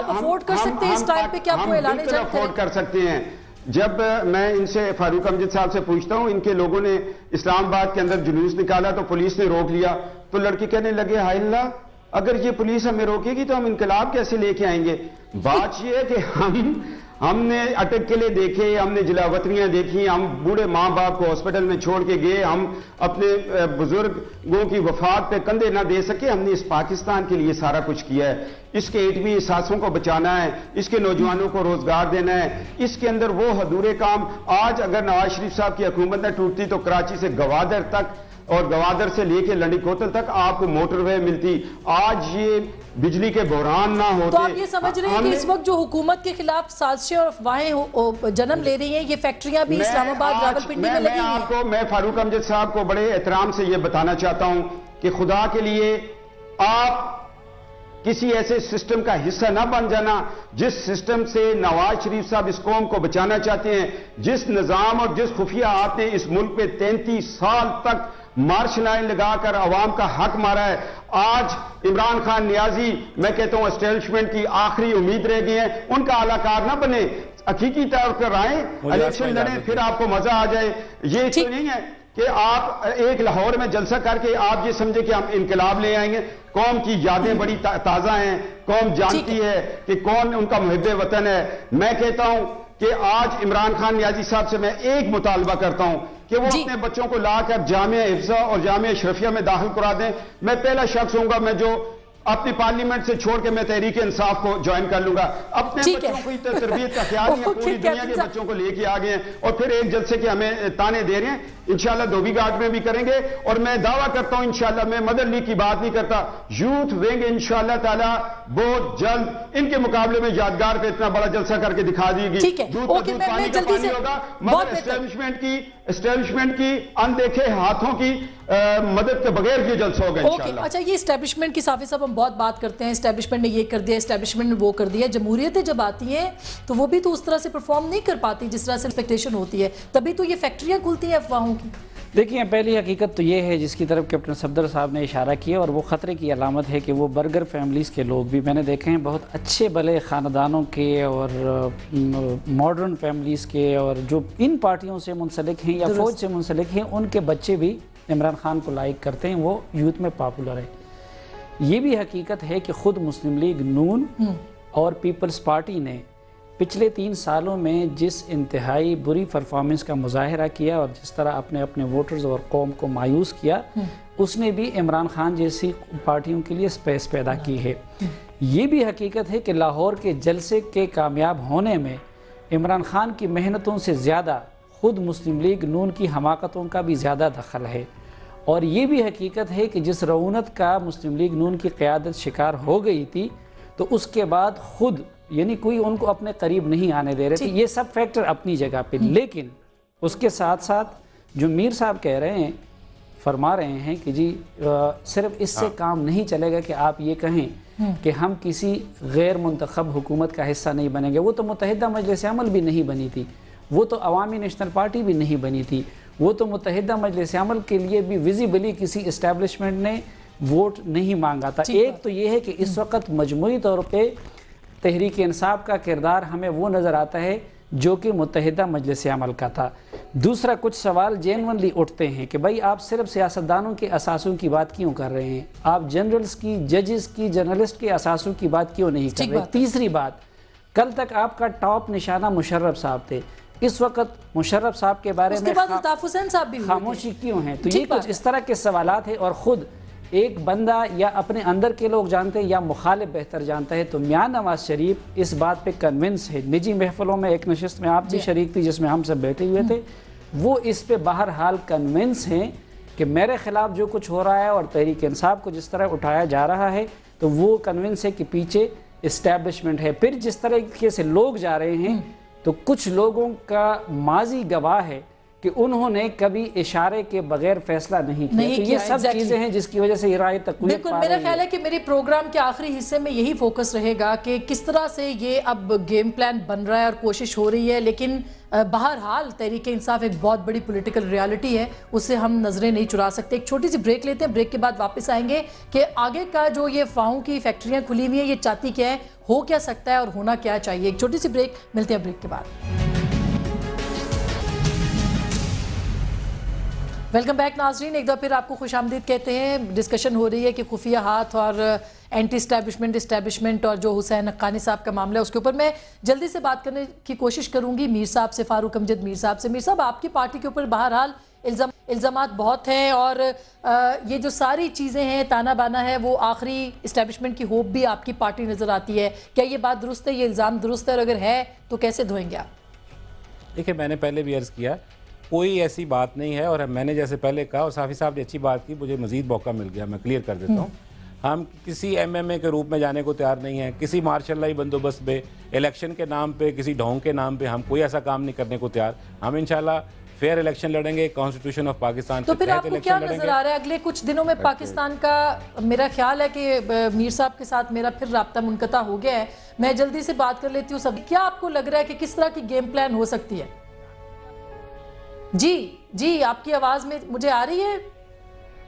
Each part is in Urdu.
آپ افورڈ کر سکتے ہیں اس ٹائم پہ کہ آپ کو اعلان جنگ افورڈ کر سکتے ہیں؟ جب میں ان سے فاروق امجد صاحب سے پوچھتا ہوں، ان کے لوگوں نے اسلام آباد کے اندر جلوس نکالا تو پولیس نے روک لیا، تو لڑکی کہنے لگے ہائے اللہ، اگر یہ پولیس ہمیں روکے گی تو ہم انقلاب کیسے لے کے آئیں گے؟ بات یہ ہے کہ ہم نے اٹک قلعے دیکھے، ہم نے جلاوطنیاں دیکھی، ہم بوڑھے ماں باپ کو ہاسپٹل میں چھوڑ کے گئے، ہم اپنے بزرگوں کی وفات پہ کندھے نہ دے سکے، ہم نے اس پاکستان کے لیے سارا کچھ کیا ہے، اس کے ایٹمی احساسوں کو بچانا ہے، اس کے نوجوانوں کو روزگار دینا ہے، اس کے اندر وہ ادھورے کام، آج اگر نواز شریف صاحب کی حکومت نہ ٹوٹتی تو کراچی سے گوادر تک اور گوادر سے لے کے لنڈی کوتل تک آپ کو موٹر وے ملتی، آج یہ بجلی کے بحران نہ ہوتے۔ تو آپ یہ سمجھ رہے ہیں کہ اس وقت جو حکومت کے خلاف سازشیں اور افواہیں جنم لے رہی ہیں، یہ فیکٹریاں بھی اسلام آباد راولپنڈی میں لگی ہیں؟ میں فاروق امجد صاحب کو بڑے احترام سے یہ بتانا چاہتا ہوں کہ خدا کے لیے آپ کسی ایسے سسٹم کا حصہ نہ بن جانا جس سسٹم سے نواز شریف صاحب اس قوم کو بچانا چاہتے ہیں، جس نظام اور جس خفیہ ہاتھ نے اس ملک پہ 33 سال تک مارش لائن لگا کر عوام کا حق مارا ہے۔ آج عمران خان نیازی، میں کہتا ہوں اسٹیبلشمنٹ کی آخری امید رہ گئی ہیں، ان کا اعلی کار نہ بنے، حقیقی طور پر آئیں، الیکشن لڑیں، پھر آپ کو مزہ آ جائے۔ یہ تو نہیں ہے کہ آپ ایک لاہور میں جلسہ کر کے آپ یہ سمجھے کہ ہم انقلاب لے آئیں گے۔ قوم کی یادیں بڑی تازہ ہیں، قوم جانتی ہے کہ کون ان کا محب وطن ہے۔ میں کہتا ہوں کہ آج عمران خان نیازی صاحب سے میں ایک مطالبہ کرتا ہوں کہ وہ اپنے بچوں کو لا کر جامعہ حفظہ اور جامعہ اشرفیہ میں داخل کرا دیں۔ میں پہلا شخص ہوں گا میں جو اپنی پارلیمنٹ سے چھوڑ کے میں تحریک انصاف کو جوائن کر لوں گا۔ اپنے بچوں کو تربیت کا خیال نہیں ہے، پوری دنیا کے بچوں کو لے کے آ گئے ہیں اور پھر ایک جلسے کے ہمیں تانے دے رہے ہیں۔ انشاءاللہ دھوبی گھاٹ میں بھی کریں گے اور میں دعویٰ کرتا ہوں انشاءاللہ، میں مدر لیگ کی بات نہیں کرتا، یوتھ ونگ انشاءاللہ تعالی بہت جلد ان کے مقابلے میں یادگار پہ اتنا بڑا جلسہ کر کے دکھا دی گی۔ دودھ کا دودھ پانی کا پانی ہوگا، مگر اسٹیبلشمنٹ کی اندیکھے ہاتھوں کی مدد کے بغیر یہ جلسہ ہوگا انشاءاللہ۔ اچھا، یہ اسٹیبلشمنٹ کی صافی صاحب ہم بہت بات کرتے ہیں، اسٹیبلشمنٹ نے یہ کر دیا، اسٹیبلشمنٹ نے وہ کر دیا، جمہوریتیں جب آتی ہیں تو وہ بھی تو اس طرح سے پرفارم نہیں کر پاتی جس طرح سے ایکسپیکٹیشن ہوتی ہے، تبھی تو یہ فیکٹریاں کھلتی ہیں افواہوں کی۔ دیکھیں، پہلی حقیقت تو یہ ہے جس کی طرف کیپٹن صفدر صاحب نے اشارہ کیا، اور وہ خطرے کی علامت ہے کہ وہ برگر فیملیز کے لوگ بھی میں نے دیکھے ہیں، بہت اچھے بھلے خاندانوں کے اور ماڈرن فیملیز کے، اور جو ان پارٹیوں سے منسلک ہیں یا فوج سے منسلک ہیں، ان کے بچے بھی عمران خان کو لائک کرتے ہیں، وہ یوتھ میں پاپولر ہے۔ یہ بھی حقیقت ہے کہ خود مسلم لیگ نون اور پیپلز پارٹی نے پچھلے 3 سالوں میں جس انتہائی بری پرفارمنس کا مظاہرہ کیا اور جس طرح اپنے ووٹرز اور قوم کو مایوس کیا، اس نے بھی عمران خان جیسی پارٹیوں کے لیے سپیس پیدا کی ہے۔ یہ بھی حقیقت ہے کہ لاہور کے جلسے کے کامیاب ہونے میں عمران خان کی محنتوں سے زیادہ خود مسلم لیگ نون کی حماقتوں کا بھی زیادہ دخل ہے، اور یہ بھی حقیقت ہے کہ جس رعونت کا مسلم لیگ نون کی قیادت شکار ہو گئی تھی تو اس کے بعد خود یعنی کوئی ان کو اپنے قریب نہیں آنے دے رہے تھے۔ یہ سب فیکٹر اپنی جگہ پہ، لیکن اس کے ساتھ ساتھ جو میر صاحب کہہ رہے ہیں، فرما رہے ہیں کہ جی صرف اس سے کام نہیں چلے گا کہ آپ یہ کہیں کہ ہم کسی غیر منتخب حکومت کا حصہ نہیں بنیں گے۔ وہ تو متحدہ مجلس عمل بھی نہیں بنی تھی، وہ تو عوامی نیشنل پارٹی بھی نہیں بنی تھی، وہ تو متحدہ مجلس عمل کے لیے بھی ویزیبلی کسی اسٹیبلشمنٹ نے ووٹ نہیں مانگا تھا۔ ایک تو یہ ہے کہ اس وقت مجموعی طور پہ تحریک انصاف کا کردار ہمیں وہ نظر آتا ہے جو کہ متحدہ مجلس عمل کا تھا۔ دوسرا، کچھ سوال جینونلی اٹھتے ہیں کہ بھائی آپ صرف سیاستدانوں کے اثاثوں کی بات کیوں کر رہے ہیں، آپ جنرلز کی، ججز کی، جرنلسٹ کے اثاثوں کی بات کیوں نہیں کر رہے۔ تیسری بات، کل تک آپ کا ٹاپ نشانہ مشرف صاحب تھے، اس وقت مشرف صاحب کے بارے میں خاموشی کیوں ہیں؟ تو یہ کچھ اس طرح کے سوالات ہیں، اور خود ایک بندہ یا اپنے اندر کے لوگ جانتے ہیں یا مخالف بہتر جانتا ہے۔ تو میاں نواز شریف اس بات پہ کنونس ہے، نجی محفلوں میں ایک نشست میں آپ بھی شریک تھی جس میں ہم سب بیٹھے ہوئے تھے، وہ اس پہ بہرحال کنونس ہیں کہ میرے خلاف جو کچھ ہو رہا ہے اور تحریک انصاف کو جس طرح اٹھایا جا رہا ہے، تو وہ کنونس ہے کہ پیچھے اسٹیبلشمنٹ ہے۔ پھر جس طریقے سے لوگ جا رہے ہیں تو کچھ لوگوں کا ماضی گواہ ہے کہ انہوں نے کبھی اشارے کے بغیر فیصلہ نہیں کیا. تو یہ سب چیزیں ہیں جس کی وجہ سے یہ رائے تقویت بالکل. میرا خیال ہے کہ میری پروگرام کے آخری حصے میں یہی فوکس رہے گا کہ کس طرح سے یہ اب گیم پلان بن رہا ہے اور کوشش ہو رہی ہے، لیکن بہرحال تحریک انصاف ایک بہت بڑی پولیٹیکل ریالٹی ہے، اس سے ہم نظریں نہیں چرا سکتے. ایک چھوٹی سی بریک لیتے ہیں، بریک کے بعد واپس آئیں گے کہ آگے کا جو یہ افواہوں کی فیکٹریاں کھلی ہوئی ہیں یہ چاہتی کیا ہے، ہو کیا سکتا ہے اور ہونا کیا چاہیے. ایک چھوٹی سی بریک، ملتے ہیں بریک کے بعد. ویلکم بیک ناظرین، ایک دفعہ پھر آپ کو خوش آمدید کہتے ہیں. ڈسکشن ہو رہی ہے کہ خفیہ ہاتھ اور اینٹی اسٹیبلشمنٹ اور جو حسین حقانی صاحب کا معاملہ ہے اس کے اوپر میں جلدی سے بات کرنے کی کوشش کروں گی میر صاحب سے، فاروق امجد میر صاحب سے. میر صاحب، آپ کی پارٹی کے اوپر بہرحال الزامات بہت ہیں اور یہ جو ساری چیزیں ہیں، تانا بانا ہے، وہ آخری اسٹیبلشمنٹ کی ہوپ بھی آپ کی پارٹی نظر آتی ہے. کیا یہ بات درست ہے، یہ الزام درست ہے، اور اگر ہے تو کیسے دھوئیں گے آپ؟ دیکھیں، میں نے پہلے بھی عرض کیا کوئی ایسی بات نہیں ہے، اور میں نے جیسے پہلے کہا اور صافی صاحب نے اچھی بات کی، مجھے مزید موقع مل گیا، میں کلیئر کر دیتا ہوں. ہم کسی ایم ایم اے کے روپ میں جانے کو تیار نہیں ہیں، کسی مارشل لائی بندوبست پہ، الیکشن کے نام پہ، کسی ڈھونگ کے نام پہ ہم کوئی ایسا کام نہیں کرنے کو تیار. ہم انشاءاللہ فیئر الیکشن لڑیں گے، کانسٹیٹیوشن آف پاکستان کے تحت الیکشن لڑیں گے. تو پھر آپ کو کیا نظر آ رہا ہے اگلے کچھ دنوں میں پاکستان کا؟ میرا خیال ہے کہ میر صاحب کے ساتھ میرا پھر رابطہ منقطع ہو گیا ہے، میں جلدی سے بات کر لیتی ہوں سب. کیا آپ کو لگ رہا ہے کہ کس طرح کی گیم پلان ہو سکتی ہے؟ جی آپ کی آواز میں مجھے آ رہی ہے،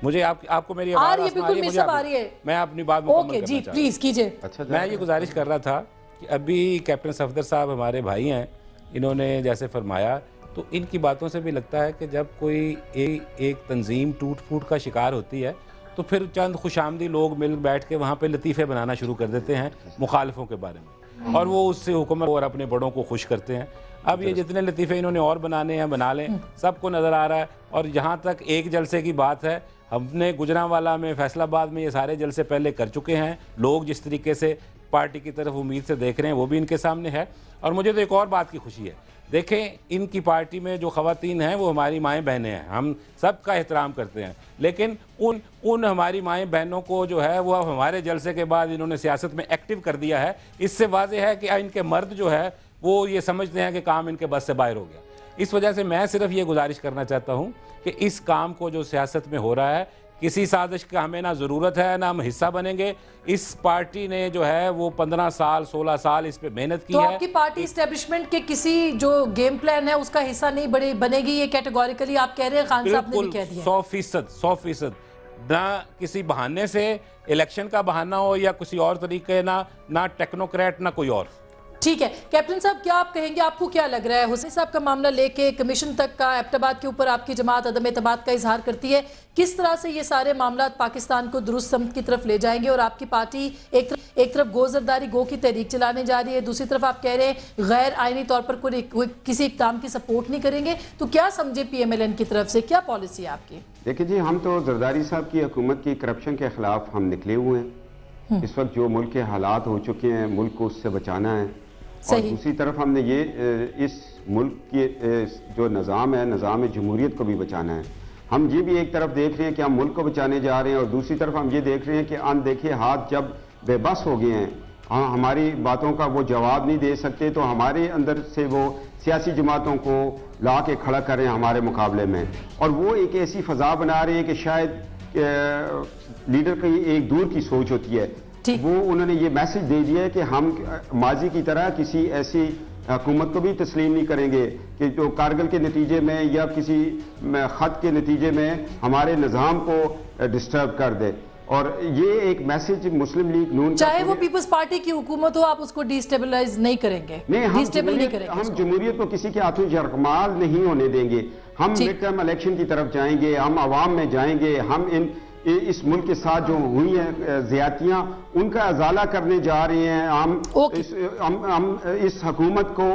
مجھے آپ کو میری آواز آ رہی ہے. میں اپنی بات مکمل کرنا جی پلیز کیجئے. میں یہ گزارش کر رہا تھا کہ ابھی کیپٹن صفدر صاحب ہمارے بھائی ہیں، انہوں نے جیسے فرمایا تو ان کی باتوں سے بھی لگتا ہے کہ جب کوئی ایک تنظیم ٹوٹ پھوٹ کا شکار ہوتی ہے تو پھر چند خوش آمدی لوگ مل بیٹھ کے وہاں پہ لطیفے بنانا شروع کر دیتے ہیں مخالفوں کے بارے میں، اور وہ اس سے حکومت اور اپنے بڑوں کو خوش کرتے ہیں. اب یہ جتنے لطیفے انہوں نے اور بنانے ہیں بنا لیں، سب کو نظر آ رہا ہے. اور جہاں تک ایک جلسے کی بات ہے، ہم نے گجرانوالہ میں، فیصل آباد میں یہ سارے جلسے پہلے کر چکے ہیں. لوگ جس طریقے سے پارٹی کی طرف امید سے دیکھ رہے ہیں وہ بھی ان کے سامنے ہے. اور مجھے تو ایک اور بات کی خوشی ہے، دیکھیں ان کی پارٹی میں جو خواتین ہیں وہ ہماری مائیں بہنیں ہیں، ہم سب کا احترام کرتے ہیں، لیکن ان ہماری مائیں بہنوں کو جو ہے وہ ہمارے جلسے کے بعد انہوں نے سیاست میں ایکٹیو کر دیا ہے. اس سے واضح ہے کہ ان کے مرد جو ہے وہ یہ سمجھتے ہیں کہ کام ان کے بس سے باہر ہو گیا. اس وجہ سے میں صرف یہ گزارش کرنا چاہتا ہوں کہ اس کام کو جو سیاست میں ہو رہا ہے، کسی سازش کا ہمیں نہ ضرورت ہے نہ ہم حصہ بنیں گے. اس پارٹی نے جو ہے وہ 15 سال 16 سال اس پہ محنت کی ہے. تو آپ کی پارٹی اسٹیبلشمنٹ کے کسی جو گیم پلان ہے اس کا حصہ نہیں بنے گی، یہ کیٹیگوریکلی آپ کہہ رہے ہیں؟ خان صاحب نے بھی کہہ دیا 100%. نہ کسی بہانے سے الیکشن کا بہانہ ہو یا کسی اور طریقے، نہ ٹیکنوکریٹ نہ کوئی اور. ٹھیک ہے کیپٹن صاحب، کیا آپ کہیں گے، آپ کو کیا لگ رہا ہے حسین صاحب کا معاملہ لے کے کمیشن تک کا، ایبٹ آباد کے اوپر آپ کی جماعت عدم اعتماد کا اظہار کرتی ہے، کس طرح سے یہ سارے معاملات پاکستان کو درست سمت کی طرف لے جائیں گے؟ اور آپ کی پارٹی ایک طرف گو زرداری گو کی تحریک چلانے جا رہی ہے، دوسری طرف آپ کہہ رہے ہیں غیر آئینی طور پر کوئی کسی اقدام کی سپورٹ نہیں کریں گے، تو کیا سمجھے پی ایم ایل این کی طرف سے کیا پالیسی ہے آپ کی؟ دیکھیں جی، ہم تو زرداری صاحب کی حکومت کی کرپشن کے خلاف ہم نکلے ہوئے ہیں. اس وقت جو ملک کے حالات ہو چکے ہیں، ملک کو اس سے بچانا ہے. اور دوسری طرف ہم نے اس ملک کے جو نظام ہے، نظام جمہوریت کو بھی بچانا ہے. ہم یہ بھی ایک طرف دیکھ رہے ہیں کہ ہم ملک کو بچانے جا رہے ہیں، اور دوسری طرف ہم یہ دیکھ رہے ہیں کہ اندیکھے ہاتھ جب بے بس ہو گئے ہیں، ہماری باتوں کا وہ جواب نہیں دے سکتے، تو ہمارے اندر سے وہ سیاسی جماعتوں کو لا کے کھڑا کر رہے ہیں ہمارے مقابلے میں، اور وہ ایک ایسی فضا بنا رہے ہیں کہ شاید لیڈر کی ایک دور کی سوچ ہوتی ہے. وہ انہوں نے یہ میسج دے دیا ہے کہ ہم ماضی کی طرح کسی ایسی حکومت کو بھی تسلیم نہیں کریں گے کہ جو کارگل کے نتیجے میں یا کسی خط کے نتیجے میں ہمارے نظام کو ڈسٹرب کر دے. اور یہ ایک میسج مسلم لیگ نون، چاہے وہ پیپلز پارٹی کی حکومت ہو، آپ اس کو ڈیسٹیبلائز نہیں کریں گے؟ نہیں، ہم جمہوریت کو کسی کے ہاتھوں یرغمال نہیں ہونے دیں گے. ہم مڈ ٹرم الیکشن کی طرف جائیں گے، ہم عوام میں جائیں گے. ہم اس ملک کے ساتھ جو ہوئی ہیں زیادتیاں ان کا ازالہ کرنے جا رہے ہیں. ہم اس حکومت کو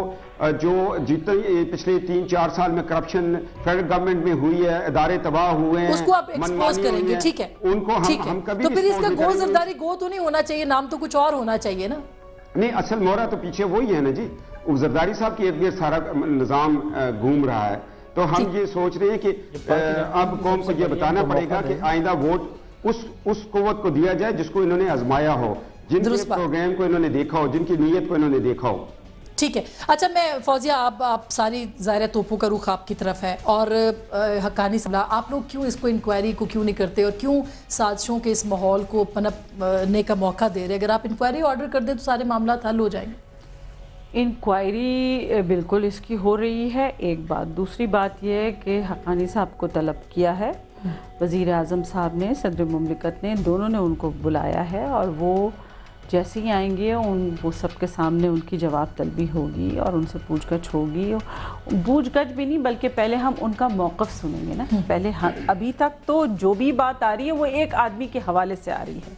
جو جتنے پچھلے 3-4 سال میں کرپشن فیڈرل گورنمنٹ میں ہوئی ہے، ادارے تباہ ہوئے ہیں، اس کو آپ ایکسپوز کریں گے. ٹھیک ہے، ان کو ہم کبھی تو پھر اس کا گو زرداری گو تو نہیں ہونا چاہیے، نام تو کچھ اور ہونا چاہیے نا؟ نہیں، اصل مورا تو پیچھے وہی ہے نا جی. زرداری صاحب کے ارد گرد سارا نظام گھوم رہا ہے. تو ہم یہ سوچ رہے ہیں کہ اب قوم کو یہ بتانا پڑے گا کہ آئندہ ووٹ اس قوت کو دیا جائے جس کو انہوں نے آزمایا ہو، جن کے پروگرام کو انہوں نے دیکھا ہو، جن کی نیت کو انہوں نے دیکھا ہو. ٹھیک ہے. اچھا میں فوزیہ آپ ساری ظاہر توپوں کا رخ آپ کی طرف ہے اور حقانی صاحب آپ لوگ کیوں اس کو انکوائری کو کیوں نہیں کرتے اور کیوں سازشوں کے اس ماحول کو پنپنے کا موقع دے رہے؟ اگر آپ انکوائری آرڈر کر دیں تو سارے معاملات حل ہو جائیں گے. انکوائری بالکل اس کی ہو رہی ہے، ایک بات. دوسری بات یہ ہے کہ حقانی صاحب کو طلب کیا ہے، وزیر اعظم صاحب نے، صدر مملکت نے، دونوں نے ان کو بلایا ہے اور وہ جیسے ہی آئیں گے وہ سب کے سامنے ان کی جواب طلبی ہوگی اور ان سے پوچھ گچھ ہوگی. پوچھ گچھ بھی نہیں بلکہ پہلے ہم ان کا موقف سنیں گے نا. پہلے ابھی تک تو جو بھی بات آ رہی ہے وہ ایک آدمی کے حوالے سے آ رہی ہے،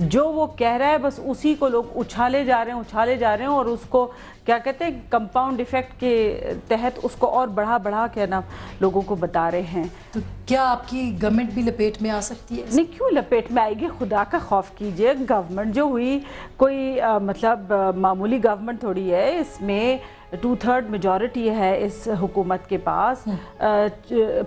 جو وہ کہہ رہا ہے بس اسی کو لوگ اچھالے جا رہے ہیں اور اس کو کیا کہتے ہیں کمپاؤنڈ ایفیکٹ کے تحت اس کو اور بڑھا کے نا لوگوں کو بتا رہے ہیں. تو کیا آپ کی گورنمنٹ بھی لپیٹ میں آ سکتی ہے؟ نہیں، کیوں لپیٹ میں آئے گی؟ خدا کا خوف کیجئے. گورنمنٹ جو ہوئی کوئی مطلب معمولی گورنمنٹ تھوڑی ہے، اس میں 2/3 میجورٹی ہے اس حکومت کے پاس.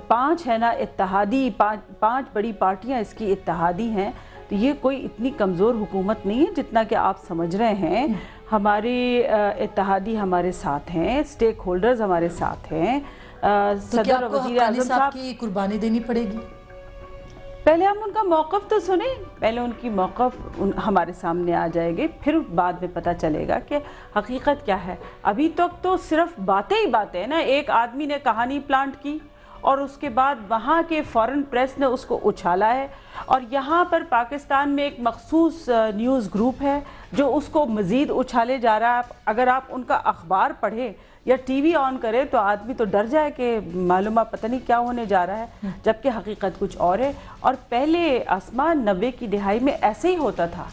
5 ہے نا اتحادی، 5 بڑی پارٹیاں اس کی اتحادی ہیں. تو یہ کوئی اتنی کمزور حکومت نہیں ہے جتنا کہ آپ سمجھ رہے ہیں. ہمارے اتحادی ہمارے ساتھ ہیں، سٹیک ہولڈرز ہمارے ساتھ ہیں. صدر وزیر اعظم صاحب کی قربانی دینی پڑے گی. پہلے ہم ان کا موقف تو سنیں، پہلے ان کی موقف ہمارے سامنے آ جائے گی، پھر بعد میں پتہ چلے گا کہ حقیقت کیا ہے. ابھی تک تو صرف باتیں ہی باتیں ہیں نا. ایک آدمی نے کہانی پلانٹ کی اور اس کے بعد وہاں کے فورن پریس نے اس کو اچھالا ہے، اور یہاں پر پاکستان میں ایک مخصوص نیوز گروپ ہے جو اس کو مزید اچھالے جا رہا ہے. اگر آپ ان کا اخبار پڑھیں یا ٹی وی آن کرے تو آدمی تو ڈر جائے کہ معلومات پتہ نہیں کیا ہونے جا رہا ہے، جبکہ حقیقت کچھ اور ہے. اور پہلے آسمان 90 کی دہائی میں ایسے ہی ہوتا تھا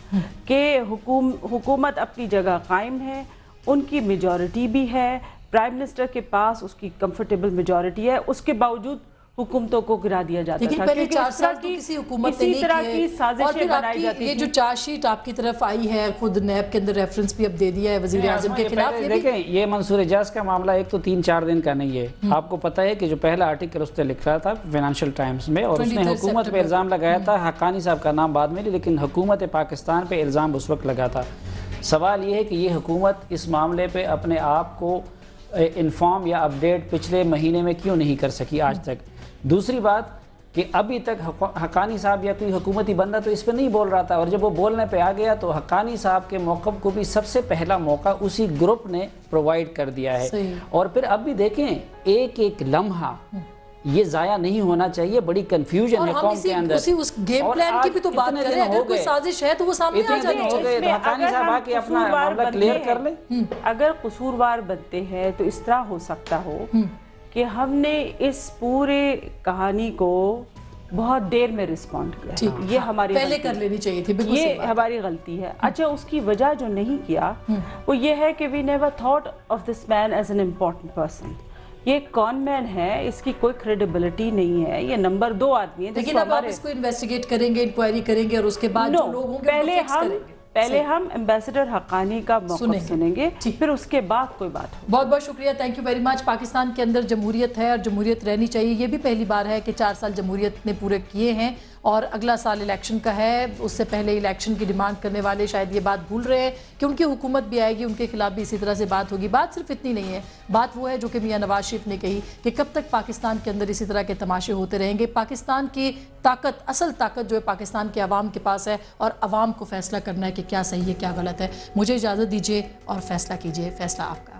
کہ حکومت اپنی جگہ قائم ہے، ان کی میجورٹی بھی ہے، پرائم منسٹر کے پاس اس کی کمفرٹیبل میجورٹی ہے، اس کے باوجود حکومتوں کو گرا دیا جاتا تھا. لیکن پہلے 4 سال تو کسی حکومت نے نہیں طرح کی سازشیں بنائی جاتی تھی. یہ جو چارج شیٹ آپ کی طرف آئی ہے، خود نیب کے اندر ریفرنس بھی اب دے دیا ہے وزیر اعظم کے خلاف. دیکھیں یہ منصور اعجاز کا معاملہ ایک تو 3-4 دن کا نہیں ہے. آپ کو پتہ ہے کہ جو پہلا آرٹیکل اس نے لکھا تھا فائنینشیل ٹائمز میں، اور اس نے حکومت پہ الزام لگایا تھا، حقانی صاحب کا نام بعد میں نہیں لیکن حکومت پاکستان پہ الزام اس وقت لگا تھا. سوال یہ ہے کہ یہ حکومت اس معاملے پہ اپنے آپ کو انفارم یا اپڈیٹ پچھلے مہینے میں کیوں نہیں کر سکی آج تک. دوسری بات کہ ابھی تک حقانی صاحب یا کوئی حکومتی بندہ تو اس پہ نہیں بول رہا تھا، اور جب وہ بولنے پہ آ گیا تو حقانی صاحب کے موقف کو بھی سب سے پہلا موقع اسی گروپ نے پرووائڈ کر دیا ہے. اور پھر اب بھی دیکھیں ایک لمحہ یہ ضائع نہیں ہونا چاہیے. بڑی کنفیوژن ہے قوم کے اندر. اس گیم پلان کی بھی تو بات کریں، اگر کوئی سازش ہے تو وہ سامنے آ جانی چاہیے. تو حقانی صاحب آ کے اپنا معاملہ کلیئر کر لیں. اگر قصوروار بنتے ہیں تو اس طرح ہو سکتا ہو کہ ہم نے اس پورے کہانی کو بہت دیر میں رسپونڈ کیا. یہ ہماری پہلے کر لینی چاہیے تھی، یہ ہماری غلطی ہے. اچھا اس کی وجہ جو نہیں کیا وہ یہ ہے کہ we never thought of this man as an important person. یہ کون مین ہے، اس کی کوئی کریڈیبلٹی نہیں ہے، یہ نمبر 2 آدمی ہے. لیکن اب آپ اس کو انویسٹیگیٹ کریں گے، انکوائری کریں گے، اور اس کے بعد جو لوگ ہوں گے پہلے ہم ایمبیسڈر حقانی کا موقف سنیں گے، پھر اس کے بعد کوئی بات ہو. بہت بہت شکریہ، thank you very much. Pakistan کے اندر جمہوریت ہے اور جمہوریت رہنی چاہیے. یہ بھی پہلی بار ہے کہ 4 سال جمہوریت نے پورے کیے ہیں اور اگلا سال الیکشن کا ہے. اس سے پہلے الیکشن کی ڈیمانڈ کرنے والے شاید یہ بات بھول رہے ہیں کہ ان کی حکومت بھی آئے گی، ان کے خلاف بھی اسی طرح سے بات ہوگی. بات صرف اتنی نہیں ہے، بات وہ ہے جو کہ میاں نواز شریف نے کہی کہ کب تک پاکستان کے اندر اسی طرح کے تماشے ہوتے رہیں گے. پاکستان کی طاقت، اصل طاقت جو ہے پاکستان کے عوام کے پاس ہے، اور عوام کو فیصلہ کرنا ہے کہ کیا صحیح ہے کیا غلط ہے. مجھے اجازت دیجیے اور فیصلہ کیجیے، فیصلہ آپ کا.